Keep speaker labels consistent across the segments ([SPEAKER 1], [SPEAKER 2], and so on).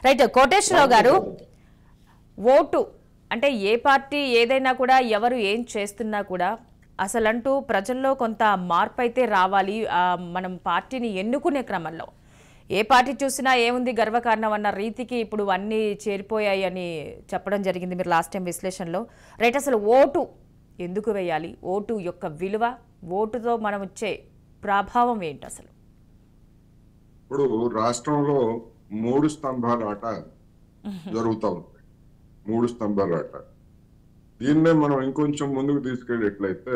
[SPEAKER 1] Right Koteswararao గారు, vote అంటే ఏ party ఏదైనా కూడా ఎవరు ఏం చేస్తున్నా కూడా అసలంటూ ప్రజల్లో కొంత మార్పు అయితే రావాలి. మనం పార్టీని ఎన్నుకునే క్రమంలో ఏ పార్టీ చూసినా ఏముంది గర్వకారణం అన్న రీతికి ఇప్పుడు అన్నీ చేరిపోయాయి అని చెప్పడం జరిగింది మీరు లాస్ట్ టైం విశ్లేషణలో. రైట్, అసలు ఓటు ఎందుకు వేయాలి, ఓటు యొక్క విలువ, ఓటుతో మనం వచ్చే ప్రభావం ఏంటి అసలు?
[SPEAKER 2] ఇప్పుడు రాష్ట్రంలో 3 స్తంభాల ఆట జరుగుతూ ఉంది. 3 స్తంభాల ఆట. దీన్నే మనం ఇంకొంచెం ముందుకు తీసుకెళ్ళేట్లయితే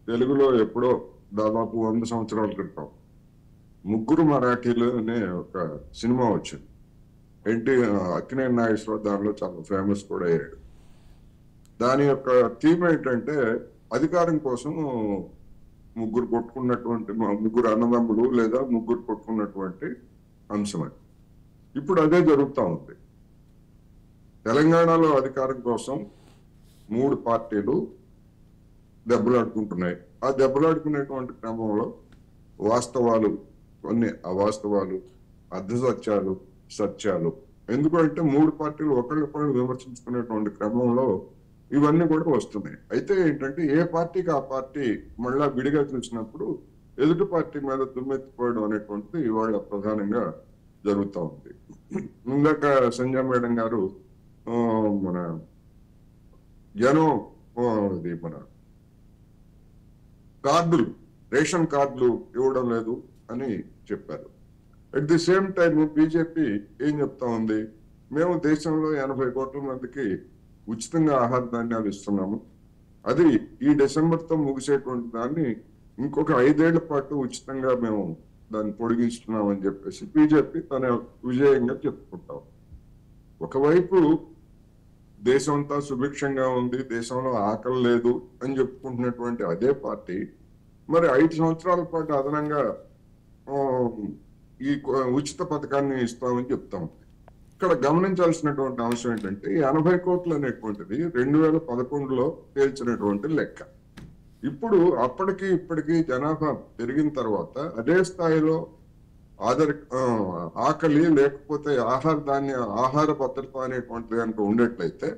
[SPEAKER 2] తెలుగులో ఎప్పుడో దాదాపు 100 సంవత్సరాల క్రితం ముగ్గురు మరాఠీలు అనే ఒక సినిమా వచ్చింది. అక్కినేని నాగేశ్వరరావు దానిలో చాలా ఫేమస్ కూడా అయ్యాడు. దాని యొక్క థీమ్ ఏంటంటే అధికారం కోసం ముగ్గురు అన్నదమ్ములు లేదా ముగ్గురు కొట్టుకున్నటువంటి అంశం అది. ఇప్పుడు అదే జరుగుతూ ఉంది. తెలంగాణలో అధికారం కోసం 3 పార్టీలు దెబ్బలాడుకుంటున్నాయి. ఆ దెబ్బలాడుకునేటువంటి క్రమంలో వాస్తవాలు, కొన్ని అవాస్తవాలు, అర్ధసత్యాలు, సత్యాలు, ఎందుకంటే 3 పార్టీలు ఒకళ్ళొకళ్ళు విమర్శించుకునేటువంటి క్రమంలో ఇవన్నీ కూడా వస్తున్నాయి. అయితే ఏంటంటే ఏ పార్టీకి ఆ పార్టీ మళ్ళా విడిగా చూసినప్పుడు ఎదుటి పార్టీ మీద దుమ్మెత్తిపోవడం అనేటువంటిది ఇవాళ ప్రధానంగా జరుగుతూ ఉంది. ఇందాక సంజయ్ మేడం గారు మన మన కార్డులు, రేషన్ కార్డులు ఇవ్వడం లేదు అని చెప్పారు. At the same time BJP ఏం చెప్తా ఉంది, మేము దేశంలో 80 కోట్ల మందికి ఉచితంగా ఆహార ధాన్యాలు ఇస్తున్నాము, అది ఈ డిసెంబర్తో ముగిసేటువంటి దాన్ని ఇంకొక 5 ఏళ్ల పాటు ఉచితంగా మేము దాన్ని పొడిగిస్తున్నామని చెప్పేసి బీజేపీ తన విజయంగా చెప్పుకుంటాం. ఒకవైపు దేశం అంతా సుభిక్షంగా ఉంది, దేశంలో ఆకలి లేదు అని చెప్పుకుంటున్నటువంటి అదే పార్టీ మరి 5 సంవత్సరాల పాటు అదనంగా ఈ ఉచిత పథకాన్ని ఇస్తామని చెప్తాం. ఇక్కడ గమనించాల్సినటువంటి అంశం ఏంటంటే 80 కోట్లు అనేటువంటిది 2011లో తేల్చినటువంటి లెక్క. ఇప్పుడు అప్పటికి ఇప్పటికీ జనాభా పెరిగిన తర్వాత అదే స్థాయిలో ఆకలి లేకపోతే ఆహార భద్రత అనేటువంటిది కనుక ఉండేట్లయితే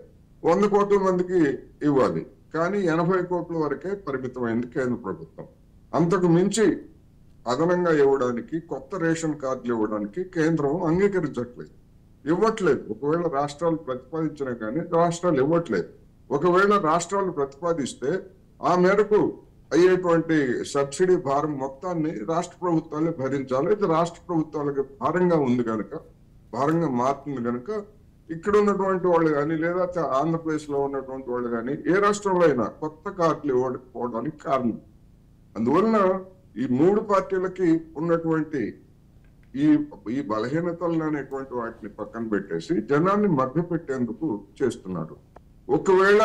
[SPEAKER 2] 100 కోట్ల మందికి ఇవ్వాలి. కానీ 80 కోట్ల వరకే పరిమితమైంది కేంద్ర ప్రభుత్వం. అంతకు మించి అదనంగా ఇవ్వడానికి, కొత్త రేషన్ కార్డులు ఇవ్వడానికి కేంద్రం అంగీకరించట్లేదు, ఇవ్వట్లేదు. ఒకవేళ రాష్ట్రాలు ప్రతిపాదించినా కానీ రాష్ట్రాలు ఇవ్వట్లేదు. ఒకవేళ రాష్ట్రాలు ప్రతిపాదిస్తే ఆ మేరకు అయ్యేటువంటి సబ్సిడీ భారం మొత్తాన్ని రాష్ట్ర ప్రభుత్వాలే భరించాలి. ఇది రాష్ట్ర ప్రభుత్వాలకు భారంగా ఉంది కనుక, భారంగా మారుతుంది కనుక ఇక్కడ ఉన్నటువంటి వాళ్ళు కానీ లేదా ఆంధ్రప్రదేశ్ లో ఉన్నటువంటి వాళ్ళు కానీ ఏ రాష్ట్రంలో అయినా కొత్త కార్డులు ఇవ్వకపోవడానికి కారణం. అందువలన ఈ 3 పార్టీలకి ఉన్నటువంటి ఈ బలహీనతలు అనేటువంటి వాటిని పక్కన పెట్టేసి జనాన్ని మభ్యపెట్టేందుకు చేస్తున్నారు. ఒకవేళ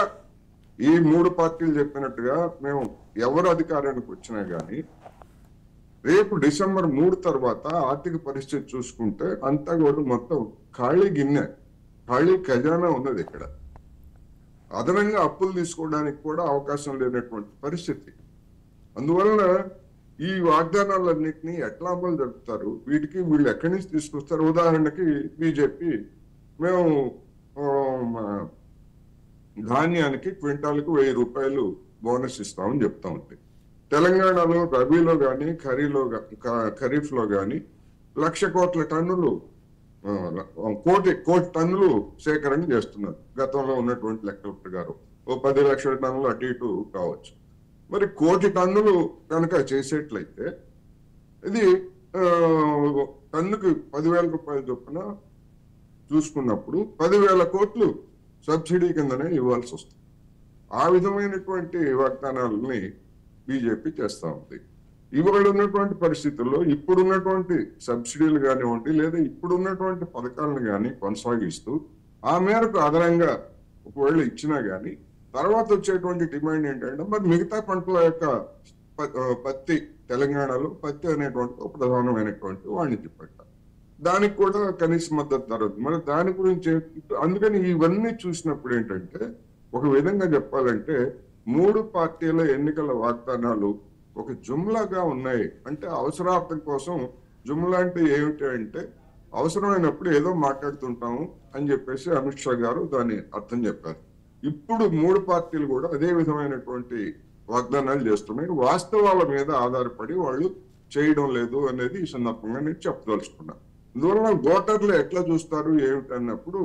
[SPEAKER 2] ఈ 3 పార్టీలు చెప్పినట్టుగా మేము ఎవరు అధికారానికి వచ్చినా గానీ రేపు డిసెంబర్ 3 తర్వాత ఆర్థిక పరిస్థితి చూసుకుంటే అంతా కూడా మొత్తం ఖాళీ ఖజానా ఉన్నది. ఇక్కడ అదనంగా అప్పులు తీసుకోవడానికి కూడా అవకాశం లేనటువంటి పరిస్థితి. అందువలన ఈ వాగ్దానాలన్నింటినీ ఎట్లా అమలు జరుపుతారు, వీటికి వీళ్ళు ఎక్కడి నుంచి తీసుకొస్తారు? ఉదాహరణకి బీజేపీ మేము ధాన్యానికి క్వింటాల్కు 1000 రూపాయలు బోనస్ ఇస్తామని చెప్తా ఉంది. తెలంగాణలో రబీలో కానీ ఖరీఫ్ లో కానీ 1,00,000 కోట్ల టన్నులు కోటి టన్నులు సేకరణ చేస్తున్నారు. గతంలో ఉన్నటువంటి లెక్కల ప్రకారం 10 లక్షల టన్నులు అటు ఇటు కావచ్చు. మరి 1 కోటి టన్నులు కనుక చేసేట్లయితే ఇది టన్నుకి 10,000 రూపాయల చొప్పున చూసుకున్నప్పుడు 10,000 కోట్లు సబ్సిడీ కిందనే ఇవ్వాల్సి వస్తుంది. ఆ విధమైనటువంటి వాగ్దానాలని బీజేపీ చేస్తా ఉంది. ఇవాళ ఉన్నటువంటి పరిస్థితుల్లో ఇప్పుడున్నటువంటి సబ్సిడీలు కానివ్వండి లేదా ఇప్పుడున్నటువంటి పథకాలను కానీ కొనసాగిస్తూ ఆ మేరకు అదనంగా ఒకవేళ ఇచ్చినా గానీ తర్వాత వచ్చేటువంటి డిమాండ్ ఏంటంటే మరి మిగతా పంటల యొక్క పత్తి, తెలంగాణలో పత్తి అనేటువంటి ఒక ప్రధానమైనటువంటి వాణిజ్య పంట, దానికి కూడా కనీస మద్దతు ధర ఉంది. మరి దాని గురించి అందుకని ఇవన్నీ చూసినప్పుడు ఏంటంటే ఒక విధంగా చెప్పాలంటే 3 పార్టీల ఎన్నికల వాగ్దానాలు ఒక జుమ్లాగా ఉన్నాయి. అంటే అవసరార్థం కోసం జుమ్లా అంటే ఏమిటి అంటే అవసరమైనప్పుడు ఏదో మాట్లాడుతుంటాము అని చెప్పేసి అమిత్ షా గారు దాన్ని అర్థం చెప్పారు. ఇప్పుడు 3 పార్టీలు కూడా అదే విధమైనటువంటి వాగ్దానాలు చేస్తున్నాయి. వాస్తవాల మీద ఆధారపడి వాళ్ళు చేయడం లేదు అనేది ఈ సందర్భంగా నేను చెప్పదలుచుకున్నాను. అందువలన ఓటర్లు ఎట్లా చూస్తారు ఏమిటన్నప్పుడు,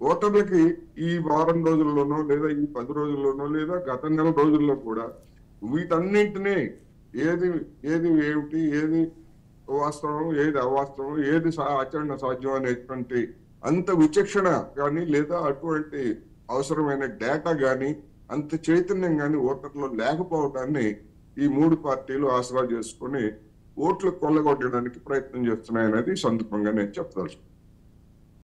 [SPEAKER 2] ఓటర్లకి ఈ వారం రోజుల్లోనో లేదా ఈ 10 రోజుల్లోనో లేదా గత నెల రోజుల్లో కూడా వీటన్నింటినీ ఏది ఏమిటి, ఏది వాస్తవం, ఏది అవాస్తవం, ఏది ఆచరణ సాధ్యం అనేటువంటి అంత విచక్షణ కానీ లేదా అటువంటి అవసరమైన డేటా కానీ అంత చైతన్యం కానీ ఓటర్లో లేకపోవడాన్ని ఈ 3 పార్టీలు ఆసరా చేసుకుని ఓట్లు కొల్లగొట్టడానికి ప్రయత్నం చేస్తున్నాయనేది సందర్భంగా నేను చెప్పదలుచుకున్నాను.